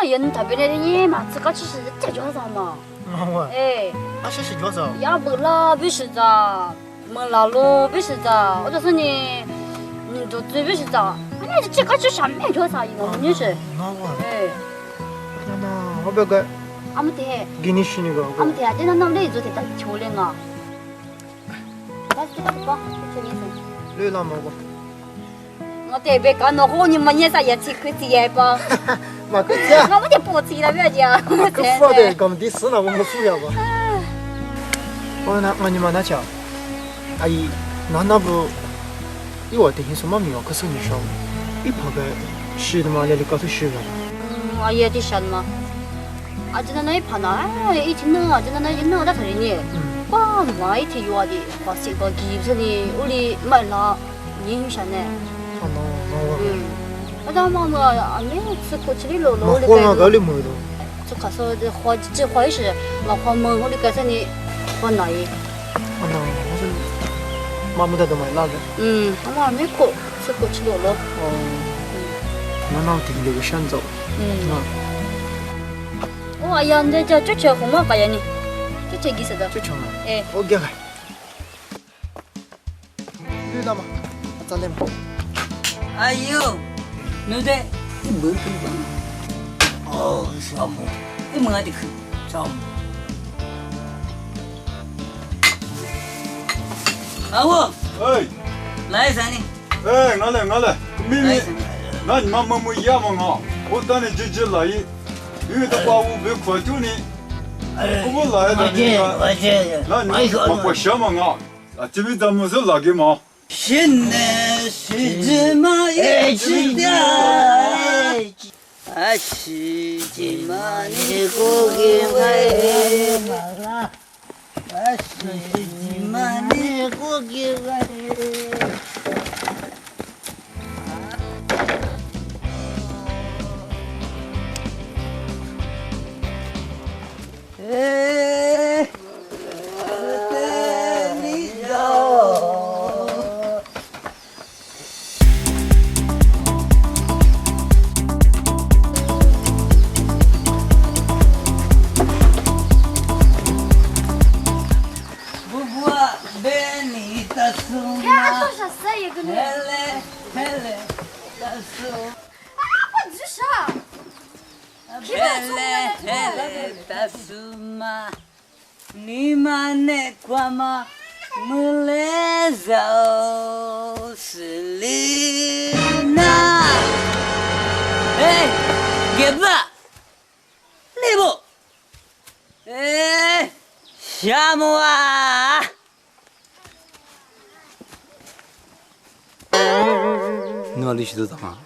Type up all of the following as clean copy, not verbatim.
人特别的你嘛，自个其实在叫啥嘛？哎，啊，谢谢叫啥？要不啦，必须咋？没啦咯，必须咋？或者是你，就最必须咋？你这个就上面叫啥？你是？那我，哎，那我不要个，俺们得，给你洗那个。俺们得，今天那里做的大球的啊。那这个不，这意思。累了吗我？我得别干那好，你们也啥也吃可吃吧？嘛可吃啊？我们就不吃了，不要讲。可富的，搞么的事呢？我们富要不？我你妈那家，阿姨，那不，一会等于什么没有？可是你说，一跑个洗的嘛，那里搞头洗了。啊也得想嘛。啊，今天那一盘呢，哎，以前呢，今天那人呢，在这里呢。哇，妈一天有的，把这个鸡这里屋里买了，影响呢。我当妈妈啊，没吃过吃的肉肉的。我那个里没得。就看说这花这花是，那花门我的个这里花哪一？我是妈没得都买那个。我妈没过吃过吃肉肉。那定这个想走。哎呀，你这吃红嘛干呀你？这吃几时的？就穷了。哎。我给开。知道吗？咋的嘛？哎呦，奴才，你没去吧？哦，小木，你没得去，小木。阿武，哎，来啥呢？哎，我来，妹妹，那你妈没一样嘛啊？我等你就来，因为他把我被快丢呢，我来了你那你我想嘛啊，这边咱们是哪个嘛？现在是芝麻也吃掉，啊是芝麻的锅给我，啊是芝麻的锅给我。哎，我带你走。大叔嘛，你们那块嘛，没来走是里那，哎，给吧，来不？哎，夏木啊！你往里去都干嘛？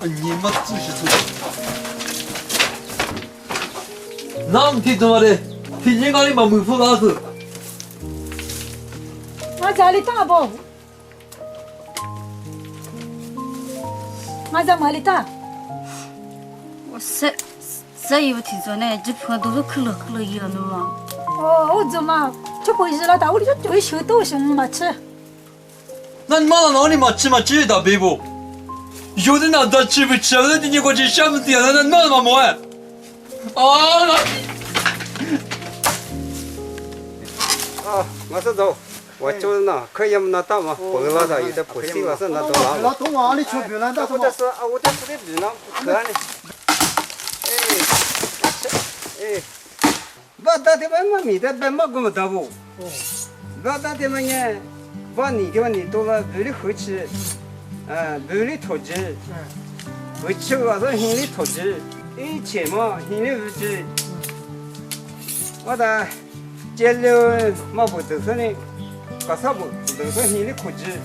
你妈真是臭！那么听他妈的，听人家的嘛没服老子。我家里大不？我在哪里大？我这有听说呢，这坡都是可乐一样的嘛。哦，我怎么就回去了？到屋里就修东西嘛吃。那你妈到哪里嘛吃嘛吃到背不？有的那他吃不吃？那你过去想不点那那嘛么哎？啊！啊，我是走，我就是那可以那大嘛，本来他有的不行了，是那都拿那都往里去别人那或者是啊，我这是的比那不可呢。哎，我到底我米的白毛给我打不？我到底嘛呢？把你的你到了屋里回去，屋里投资，回去我说心里投资，一切嘛心里无知，我的。接了嘛不都是呢，搞啥不都是心里苦知，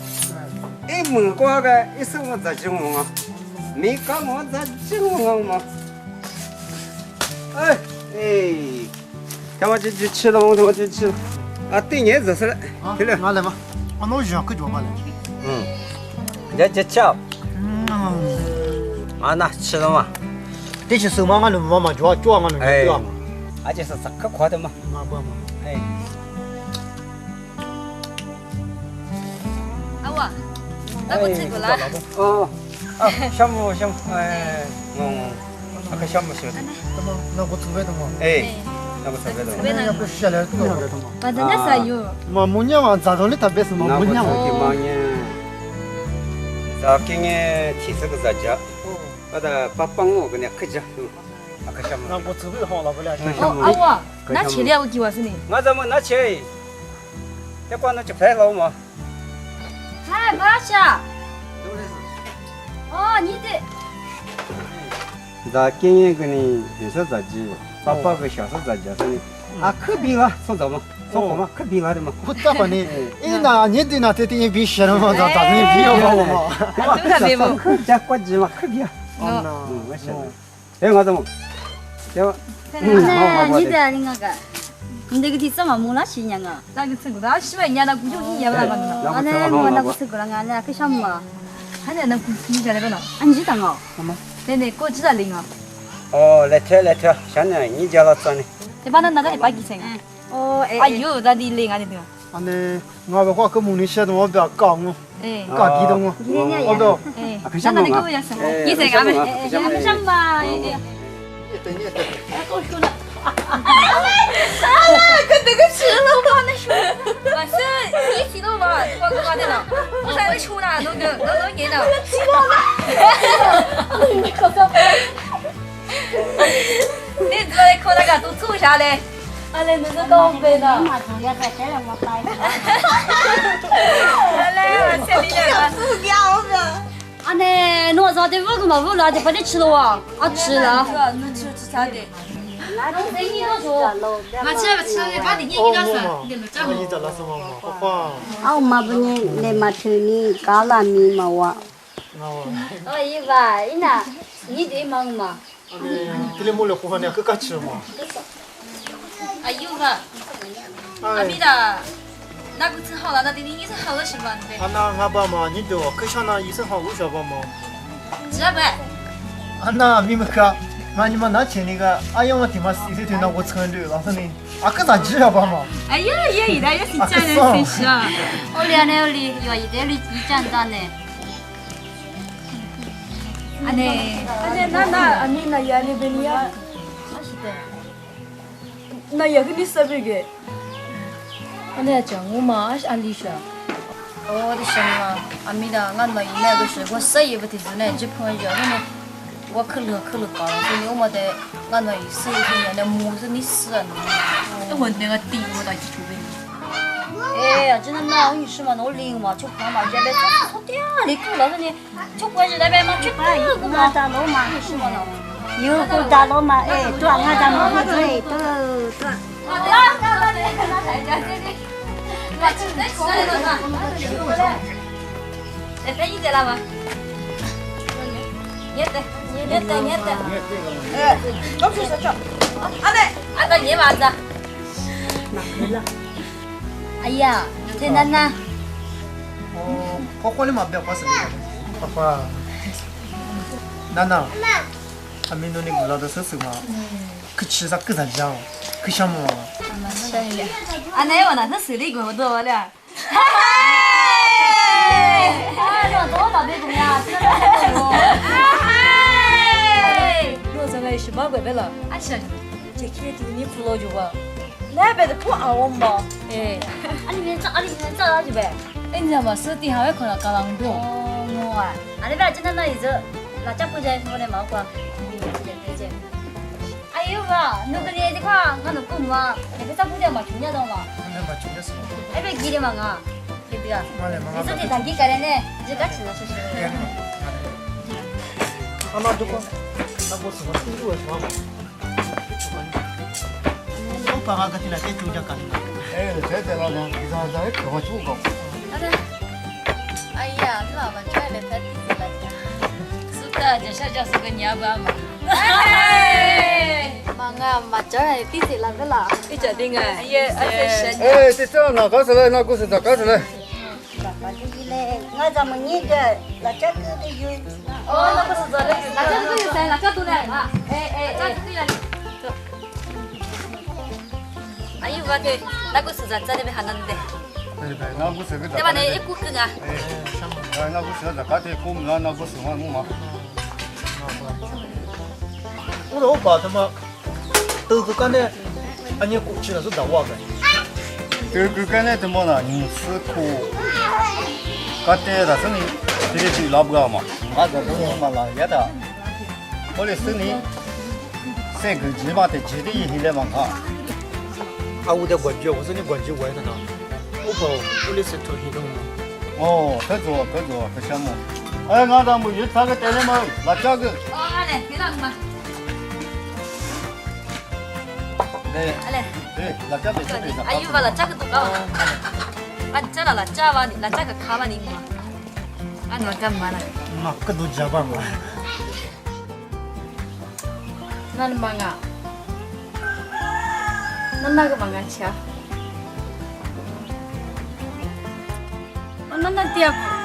一门过个一手我咋进我啊，没搞我咋进我嘛？哎，他妈就吃了，我他妈就吃了，啊，对年就是了，对了，俺来嘛，俺老远可就完了。这吃，啊那吃了嘛，这是手忙俺们妈妈抓俺们哎对吧？，而且是啥可快的嘛，妈妈，哎，阿哇，那我吃过了。哦，啊，项目，哎，那个项目是，那我准备的嘛，哎，那个准备的嘛，那不下来多少的嘛？反正那啥有。嘛，母娘嘛，咋着的特别是嘛，那个母娘嘛，给嘛呢，咱给你提示个啥家？把它帮我给你客家，那个项目，那我准备好了不了，哦，阿哇，那钱了我给我是你。我怎么拿去？这关那就拍了嘛。嗨，马下。哦，你的。咱今年给你二十杂技，8个小时杂技是呢，啊可比了，送走嘛，送我嘛，可比了的嘛。不咋办呢？哎，那你对那这点比写了嘛，咋的比要好嘛？可加国际嘛，可比啊。我晓得。哎，我怎么？对吧？你的那个，你这个地什么木那些年啊？那个吃过的，喜欢人家那古酒一样那个呢。俺那木那个吃过了，俺那个什么？还在那古你家那个呢？俺知道哦。那过几多零啊？哦，来跳，现在你家了赚呢？这把那个100几钱。哦，哎呦，那你零啊你对吧？俺那我的话跟母女写的，我不要搞我，哎搞激动我，我都。哎，可那那个我也是，你在干嘛？哎，什么？跟那个吃了吧那是，我是一起都吧，我干嘛的呢？我在那出呢，都年了。你可啥？你坐在口那个都坐下来，俺那是高飞的。马上要在这让我拍。来，我这里来了。俺那弄啥的五个嘛，五拿的把你吃了哇？啊吃了。能吃啥的？那你这你都说。我吃了吃了，把你给他说，你们你在那什么嘛？爸爸，啊，嘛不呢，你嘛听你搞了米嘛哇？哦，一吧，你那，你对忙嘛？这里没了胡汉的，可敢吃嘛？哎呦个，阿米达，那个吃好了，那对你医生好了是吧？对。俺爸嘛，你都可想那医生好，为啥爸嘛？知道不？那明白可？那你们那钱那个，哎呀，我他妈谁对那我承认，老师你，啊，可咋知道爸嘛？哎呀，也一代也是家人分析啊。我俩那里有一点里一张单呢。安尼，那安尼那也里边里啊。那也给你设备个。安尼讲我嘛，是安利说。我的什么？阿米的，俺们那个是我10月份的时候呢，就朋友呢，我可乐高了，所以我们的俺们10月份的木是你死了。我那个地我到几处呗。哎呀，真的那我跟你说嘛，我零嘛，就跑嘛，这边走掉你够了，你就关键那边嘛，就那个嘛，大楼嘛，是嘛呢？有个大楼嘛，哎，对，我咱们对。来，你在哪嘛？你在。哎，我去说叫。安尼，那你娃子？哎呀，在哪呢？哦，好好的嘛，不要把事情。爸爸，娜娜，还没弄那个老的手手嘛？可吃啥可咋讲？可想嘛？安尼我那是手里过多了。哎，这多大杯公呀？这我这个是蛮贵的了，俺想这天地你付了就吧，那边的不按我嘛，哎，啊里面找哪去呗？哎你知道吗？手底下会看到高粱多，哦，我啊，啊那边真的那一只，那家不在说的毛瓜，哎呦嘛，那个年的话，俺都够嘛，那个咋不掉嘛，全家都嘛，那嘛就那是。那边几的嘛啊，对不对啊？妈嘞妈你说的他几个人呢？这个吃的是什么？那都光，那我是我自己会做嘛。我爸妈个进来给酒家干的。哎，这老娘，你咋也客户足够。哎呀，这老板出来才第一来着。是的，这下就是个娘爸嘛。哎，妈啊，妈这来第一来的啦。你决定啊？哎呀，哎，这这哪搞出来？哪故事咋搞出来？爸爸就是 này ngay giờ mình nghĩ giờ là chắc cứ đi vui 나 벌써 잘해. 나 짜도 있어. 나 짜도 내. 짜도 그냥. 아유, 와게 나 벌써 잘해 하는데. 나 무슨 그 내가 내 입고 그가. 나 무슨 나 같이 꿈나 나 무슨 뭐我老爸他妈都个干的，俺家过去了是打我的。 그 간에 뭐나 인스코 같대다 선이 되게 라브가마 맞아 너무 말라 야다 원래 선이 세그 집한테 지리 hil에만 가啊，我在关机，我说你关机我也在那，我跑我的是头系统嘛。 더 그项目아 나다 뭐 유타가 때려면 라짜그 알래. 내가 엄마. 네 알래. 네 라짜도 있어 아유, 나 짜도 가. 맞잖아. 나 짜와. 나 짜가 가만히 있는 거. 아니, 잠깐만. 막 그도 잡아 뭐. 나는 망아. 넌 나가 망아치야. 넌 티야.